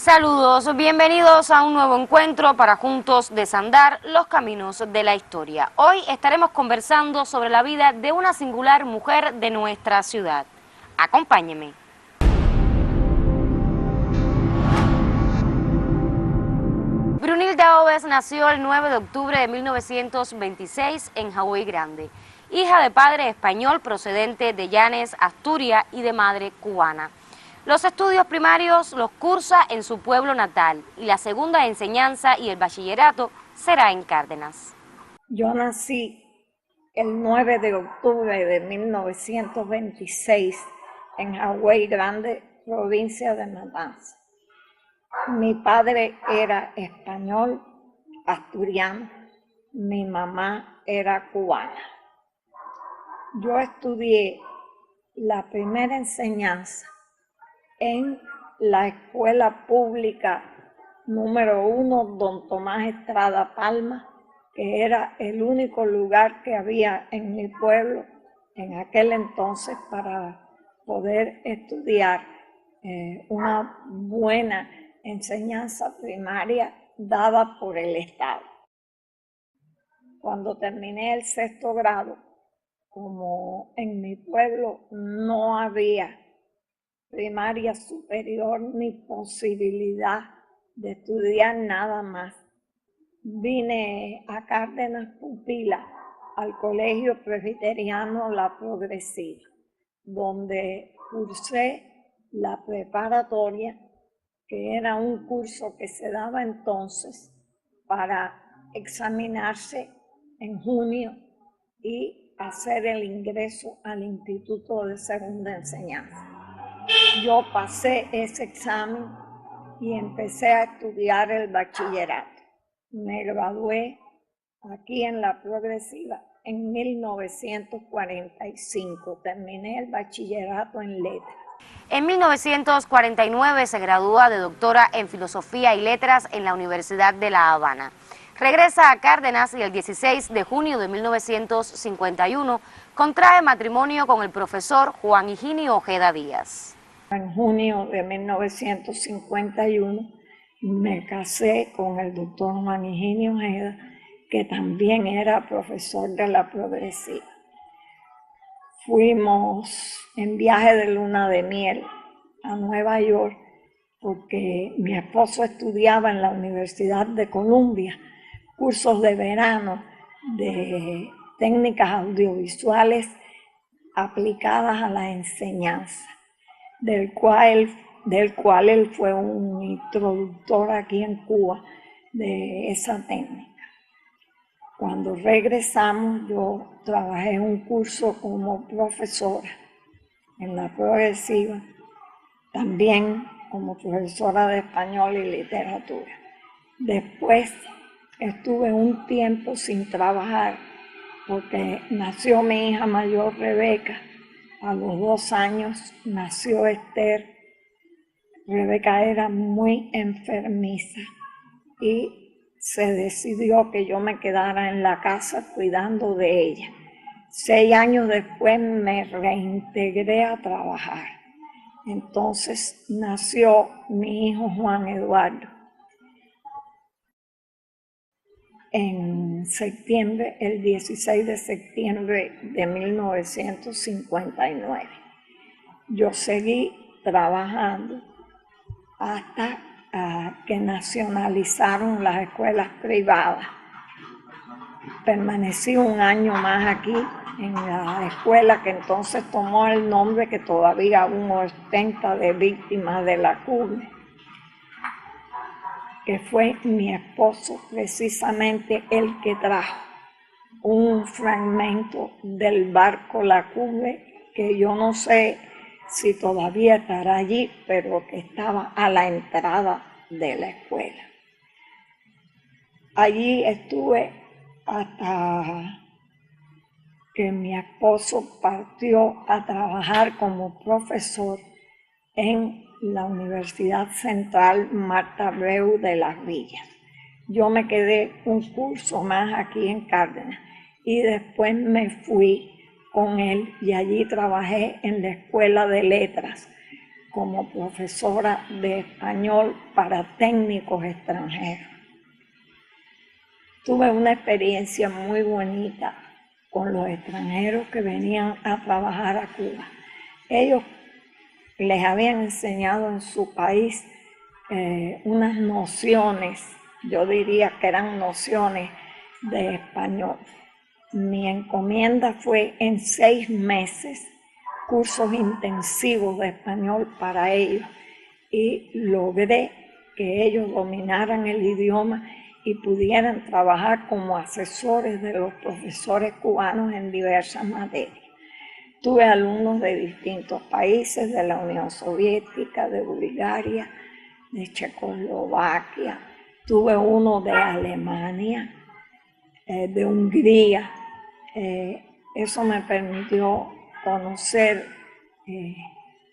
Saludos, bienvenidos a un nuevo encuentro para juntos desandar los caminos de la historia. Hoy estaremos conversando sobre la vida de una singular mujer de nuestra ciudad. Acompáñenme. Brunilda Oves nació el 9 de octubre de 1926 en Hawái Grande, hija de padre español procedente de Llanes, Asturias, y de madre cubana. Los estudios primarios los cursa en su pueblo natal y la segunda enseñanza y el bachillerato será en Cárdenas. Yo nací el 9 de octubre de 1926 en Hawái Grande, provincia de Matanzas. Mi padre era español, asturiano, mi mamá era cubana. Yo estudié la primera enseñanza en la escuela pública número 1, Don Tomás Estrada Palma, que era el único lugar que había en mi pueblo en aquel entonces para poder estudiar una buena enseñanza primaria dada por el Estado. Cuando terminé el 6º grado, como en mi pueblo no había primaria superior ni posibilidad de estudiar nada más, vine a Cárdenas Pupila, al Colegio Presbiteriano La Progresiva, donde cursé la preparatoria, que era un curso que se daba entonces para examinarse en junio y hacer el ingreso al Instituto de Segunda Enseñanza. Yo pasé ese examen y empecé a estudiar el bachillerato. Me gradué aquí en La Progresiva en 1945. Terminé el bachillerato en letras. En 1949 se gradúa de doctora en Filosofía y Letras en la Universidad de La Habana. Regresa a Cárdenas y el 16 de junio de 1951 contrae matrimonio con el profesor Juan Higinio Ojeda Díaz. En junio de 1951 me casé con el doctor Juan Higinio Ojeda, que también era profesor de La Progresiva. Fuimos en viaje de luna de miel a Nueva York porque mi esposo estudiaba en la Universidad de Columbia cursos de verano de técnicas audiovisuales aplicadas a la enseñanza, del cual él fue un introductor aquí en Cuba de esa técnica. Cuando regresamos, yo trabajé un curso como profesora en La Progresiva, también como profesora de español y literatura. Después estuve un tiempo sin trabajar porque nació mi hija mayor, Rebeca. A los 2 años nació Esther. Rebeca era muy enfermiza y se decidió que yo me quedara en la casa cuidando de ella. 6 años después me reintegré a trabajar. Entonces nació mi hijo Juan Eduardo en septiembre, el 16 de septiembre de 1959. Yo seguí trabajando hasta que nacionalizaron las escuelas privadas. Permanecí 1 año más aquí en la escuela que entonces tomó el nombre que todavía aún ostenta de Víctimas de la CUBE, que fue mi esposo precisamente el que trajo un fragmento del barco La CUBE, que yo no sé si todavía estará allí, pero que estaba a la entrada de la escuela. Allí estuve hasta que mi esposo partió a trabajar como profesor en la Universidad Central Marta Abreu de Las Villas. Yo me quedé un curso más aquí en Cárdenas y después me fui con él y allí trabajé en la Escuela de Letras como profesora de español para técnicos extranjeros. Tuve una experiencia muy bonita con los extranjeros que venían a trabajar a Cuba. Ellos les habían enseñado en su país unas nociones, yo diría que eran nociones de español. Mi encomienda fue en 6 meses, cursos intensivos de español para ellos, y logré que ellos dominaran el idioma y pudieran trabajar como asesores de los profesores cubanos en diversas materias. Tuve alumnos de distintos países, de la Unión Soviética, de Bulgaria, de Checoslovaquia, tuve uno de Alemania, de Hungría. Eso me permitió conocer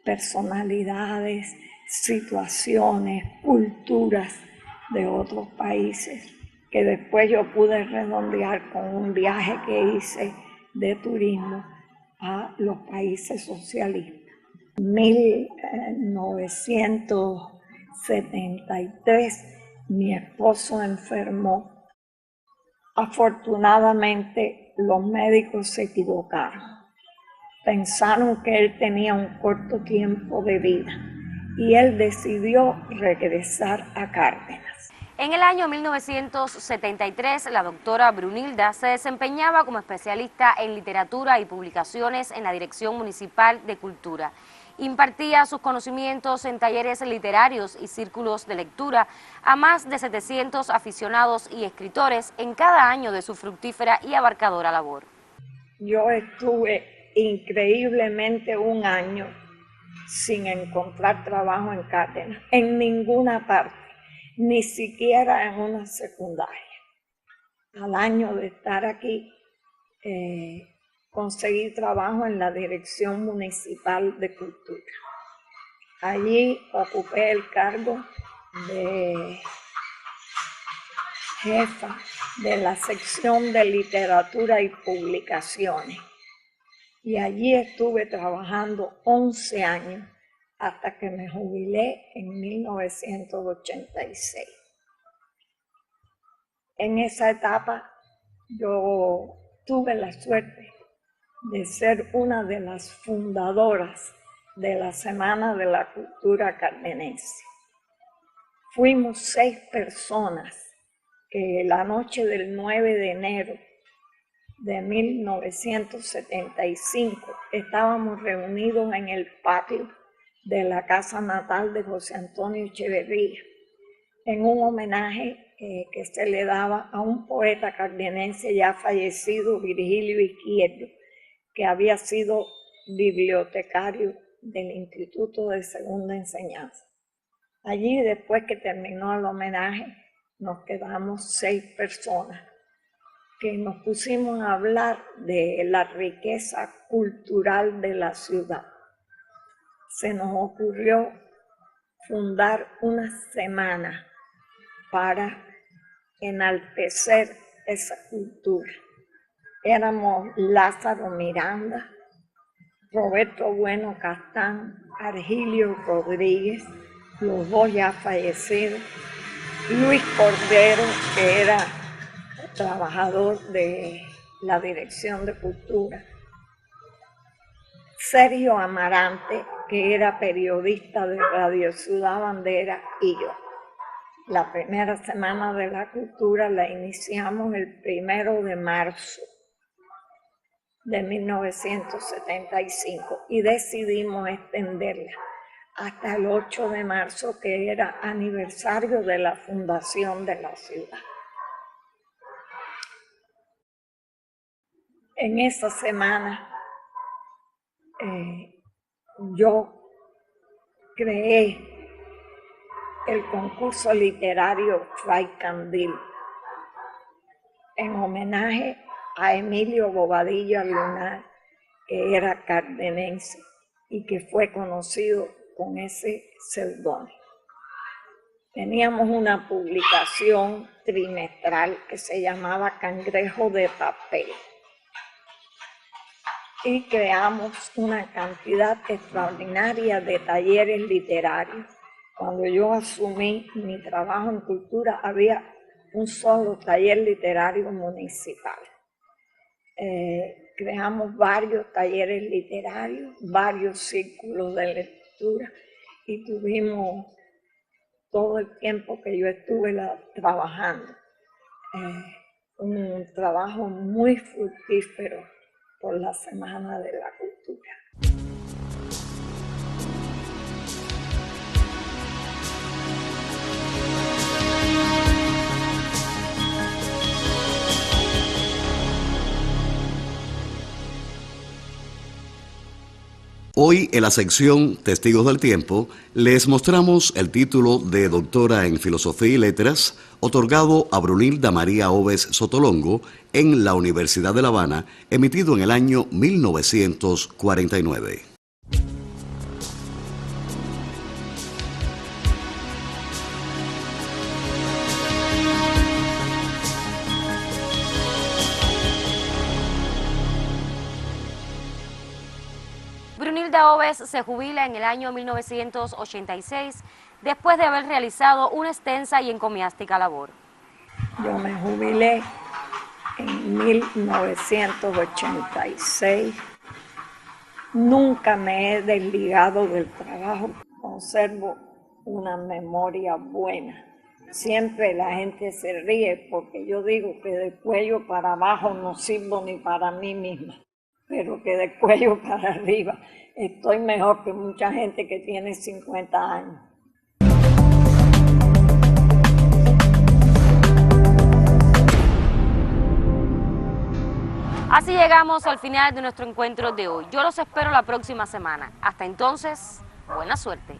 personalidades, situaciones, culturas de otros países, que después yo pude redondear con un viaje que hice de turismo a los países socialistas. En 1973 mi esposo enfermó. Afortunadamente los médicos se equivocaron. Pensaron que él tenía un corto tiempo de vida y él decidió regresar a Cárdenas. En el año 1973, la doctora Brunilda se desempeñaba como especialista en literatura y publicaciones en la Dirección Municipal de Cultura. Impartía sus conocimientos en talleres literarios y círculos de lectura a más de 700 aficionados y escritores en cada año de su fructífera y abarcadora labor. Yo estuve increíblemente un año sin encontrar trabajo en Cárdenas, en ninguna parte, ni siquiera en una secundaria. Al año de estar aquí, conseguí trabajo en la Dirección Municipal de Cultura. Allí ocupé el cargo de jefa de la sección de literatura y publicaciones. Y allí estuve trabajando 11 años hasta que me jubilé en 1986. En esa etapa yo tuve la suerte de ser una de las fundadoras de la Semana de la Cultura Cardenense. Fuimos 6 personas que la noche del 9 de enero de 1975 estábamos reunidos en el patio de la casa natal de José Antonio Echeverría en un homenaje que se le daba a un poeta cardenense ya fallecido, Virgilio Izquierdo, que había sido bibliotecario del Instituto de Segunda Enseñanza. Allí, después que terminó el homenaje, nos quedamos 6 personas que nos pusimos a hablar de la riqueza cultural de la ciudad. Se nos ocurrió fundar una semana para enaltecer esa cultura. Éramos Lázaro Miranda, Roberto Bueno Castán, Argilio Rodríguez, los 2 ya fallecidos, Luis Cordero, que era trabajador de la Dirección de Cultura, Sergio Amarante, que era periodista de Radio Ciudad Bandera, y yo. La primera Semana de la Cultura la iniciamos el 1 de marzo de 1975 y decidimos extenderla hasta el 8 de marzo, que era aniversario de la fundación de la ciudad. En esa semana yo creé el concurso literario Fray Candil en homenaje a Emilio Bobadilla Lunar, que era cardenense y que fue conocido con ese seudónimo. Teníamos una publicación trimestral que se llamaba Cangrejo de Papel. y creamos una cantidad extraordinaria de talleres literarios. Cuando yo asumí mi trabajo en cultura, había un solo taller literario municipal. Creamos varios talleres literarios, varios círculos de lectura y tuvimos todo el tiempo que yo estuve trabajando. Un trabajo muy fructífero por la Semana de la Cultura. Hoy en la sección Testigos del Tiempo les mostramos el título de doctora en Filosofía y Letras otorgado a Brunilda María Oves Sotolongo en la Universidad de La Habana, emitido en el año 1949. Brunilda Oves se jubila en el año 1986 después de haber realizado una extensa y encomiástica labor. Yo me jubilé en 1986. Nunca me he desligado del trabajo. Conservo una memoria buena. Siempre la gente se ríe porque yo digo que de cuello para abajo no sirvo ni para mí misma, pero que de cuello para arriba estoy mejor que mucha gente que tiene 50 años. Así llegamos al final de nuestro encuentro de hoy. Yo los espero la próxima semana. Hasta entonces, buena suerte.